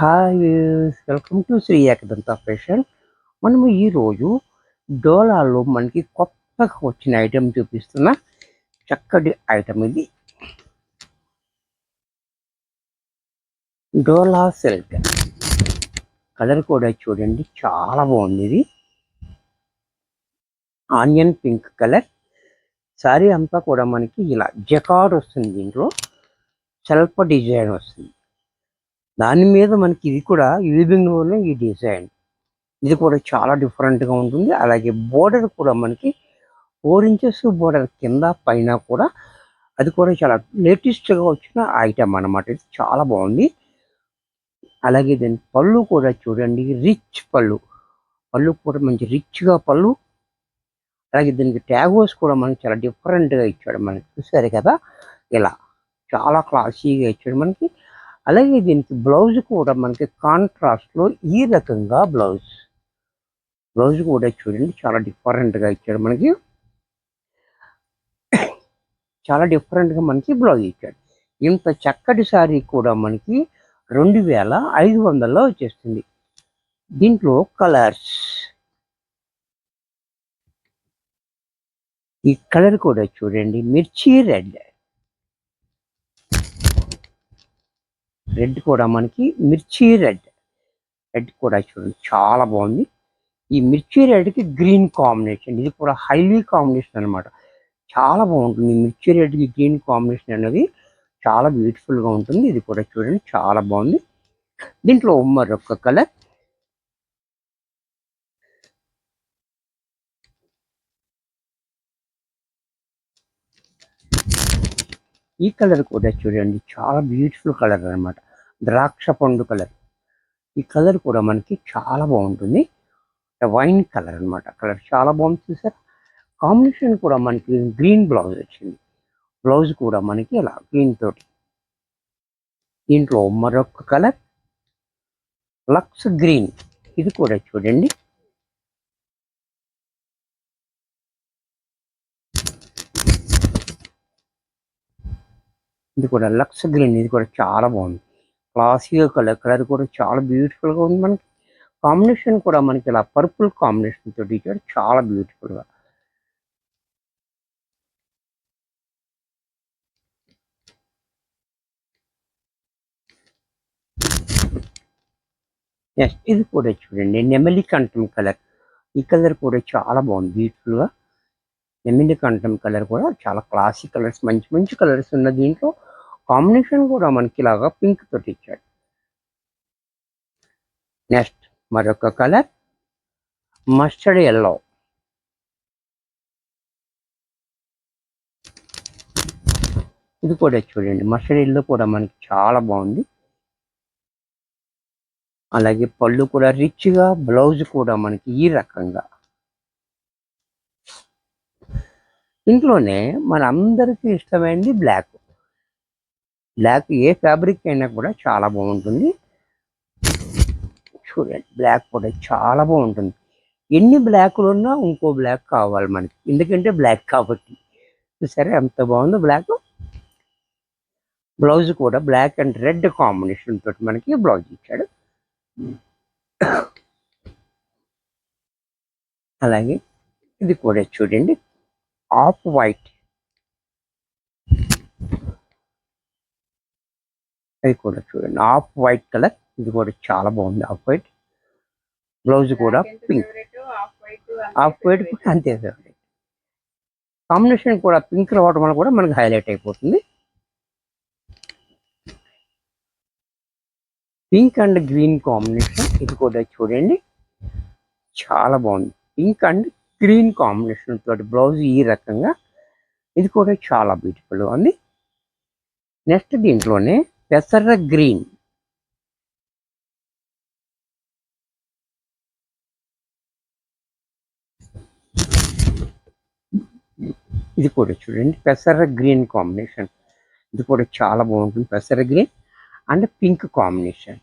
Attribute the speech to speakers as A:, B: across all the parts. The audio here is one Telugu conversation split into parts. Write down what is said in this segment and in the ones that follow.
A: Hi welcome to Shri Ekadanta fashion. మనము ఈరోజు డోలాలో మనకి కొత్తగా వచ్చిన ఐటెం చూపిస్తున్న చక్కటి ఐటెం ఇది. డోలా సిల్క్ కలర్ కూడా చూడండి, చాలా బాగుంది. ఇది ఆనియన్ పింక్ కలర్ శారీ అంతా కూడా మనకి ఇలా జకార్డ్ వస్తుంది. దీంట్లో సెల్ఫ్ డిజైన్ వస్తుంది. దాని మీద మనకి ఇది కూడా వీవింగ్లోనే ఈ డిజైన్, ఇది కూడా చాలా డిఫరెంట్గా ఉంటుంది. అలాగే బోర్డర్ కూడా మనకి 4 ఇంచెస్ బోర్డర్ కింద పైన కూడా, అది కూడా చాలా లేటెస్ట్గా వచ్చిన ఐటమ్ అన్నమాట. ఇది చాలా బాగుంది. అలాగే దీని పళ్ళు కూడా చూడండి, రిచ్ పళ్ళు కూడా మంచి రిచ్గా పళ్ళు. అలాగే దీనికి ట్యాగోస్ కూడా మనకి చాలా డిఫరెంట్గా ఇచ్చాడు. మనకి చూసారు కదా, ఇలా చాలా క్లాసీగా ఇచ్చాడు మనకి. అలాగే దీనికి బ్లౌజ్ కూడా మనకి కాంట్రాస్ట్లో ఈ రకంగా బ్లౌజ్ కూడా చూడండి, చాలా డిఫరెంట్గా ఇచ్చాడు మనకి. చాలా డిఫరెంట్గా మనకి బ్లౌజ్ ఇచ్చాడు. ఇంత చక్కటి శారీ కూడా మనకి 2500లో వచ్చేస్తుంది. దీంట్లో కలర్స్, ఈ కలర్ కూడా చూడండి, మిర్చి రెడ్ కూడా మనకి మిర్చి రెడ్ కూడా చూడండి, చాలా బాగుంది. ఈ మిర్చి రెడ్కి గ్రీన్ కాంబినేషన్, ఇది కూడా హైలీ కాంబినేషన్ అనమాట. చాలా బాగుంటుంది. మిర్చి రెడ్కి గ్రీన్ కాంబినేషన్ అనేది చాలా బ్యూటిఫుల్గా ఉంటుంది. ఇది కూడా చూడండి, చాలా బాగుంది. దీంట్లో మరొక కలర్, ఈ కలర్ కూడా చూడండి, చాలా బ్యూటిఫుల్ కలర్ అనమాట. ద్రాక్ష పండు కలర్. ఈ కలర్ కూడా మనకి చాలా బాగుంటుంది. వైన్ కలర్ అనమాట. కలర్ చాలా బాగుంది. చూసారు, కాంబినేషన్ కూడా మనకి గ్రీన్ బ్లౌజ్ వచ్చింది. బ్లౌజ్ కూడా మనకి ఇలా గ్రీన్ తోటి. దీంట్లో మరొక కలర్ లక్స్ గ్రీన్, ఇది కూడా చూడండి, ఇది కూడా లక్స్ గ్రీన్. ఇది కూడా చాలా బాగుంది. క్లాసీగా కలర్ కూడా చాలా బ్యూటిఫుల్గా ఉంది. మనకి కాంబినేషన్ కూడా మనకి ఇలా పర్పుల్ కాంబినేషన్ తోటి ఇచ్చాడు, చాలా బ్యూటిఫుల్గా. నెక్స్ట్ ఇది కూడా చూడండి, నెమలి కంఠం కలర్. ఈ కలర్ కూడా చాలా బాగుంది, బ్యూటిఫుల్గా. నెమలి కంఠం కలర్ కూడా చాలా క్లాసిక్ కలర్స్, మంచి మంచి కలర్స్ ఉన్న దీంట్లో కాంబినేషన్ కూడా మనకి ఇలాగా పింక్ తోటి ఇచ్చాడు. నెక్స్ట్ మరొక కలర్ మస్టర్డ్ ఎల్లో. ఇది కూడా చూడండి, మస్టర్డ్ ఎల్లో కూడా మనకి చాలా బాగుంది. అలాగే పళ్ళు కూడా రిచ్గా, బ్లౌజ్ కూడా మనకి ఈ రకంగా. ఇంట్లోనే మన అందరికీ ఇష్టమైనది బ్లాక్. ఏ ఫ్యాబ్రిక్ అయినా కూడా చాలా బాగుంటుంది. చూడండి, బ్లాక్ కూడా చాలా బాగుంటుంది. ఎన్ని బ్లాక్లు ఉన్నా ఇంకో బ్లాక్ కావాలి మనకి, ఎందుకంటే బ్లాక్ కాబట్టి. సరే, ఎంత బాగుందో బ్లాక్. బ్లౌజ్ కూడా బ్లాక్ అండ్ రెడ్ కాంబినేషన్ తోటి మనకి బ్లౌజ్ ఇచ్చాడు. అలాగే ఇది కూడా చూడండి, ఆఫ్ వైట్. అది కూడా చూడండి, ఆఫ్ వైట్ కలర్. ఇది కూడా చాలా బాగుంది, ఆఫ్ వైట్. బ్లౌజ్ కూడా పింక్. ఆఫ్ వైట్ కూడా అంతే ఫేవరెట్. కాంబినేషన్ కూడా పింక్ రావడం వల్ల కూడా మనకి హైలైట్ అయిపోతుంది. Pink and green combination. ఇది కూడా చూడండి, చాలా బాగుంది. పింక్ అండ్ గ్రీన్ కాంబినేషన్ తోటి బ్లౌజ్ ఈ రకంగా. ఇది కూడా చాలా బ్యూటిఫుల్ ఉంది. నెక్స్ట్ దీంట్లోనే పెసర గ్రీన్. ఇది కూడా చూడండి, పెసర గ్రీన్ కాంబినేషన్. ఇది కూడా చాలా బాగుంటుంది. పెసర గ్రీన్ అండ్ పింక్ కాంబినేషన్.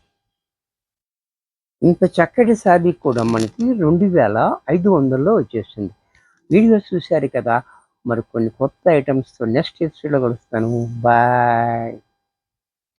A: ఇంత చక్కటి శారీ కూడా మనకి 2500లో వచ్చేస్తుంది. వీడియోస్ చూశారు కదా, మరి కొన్ని కొత్త ఐటమ్స్తో నెక్స్ట్ ఎపిసోడ్లో కలుస్తాను. బాయ్.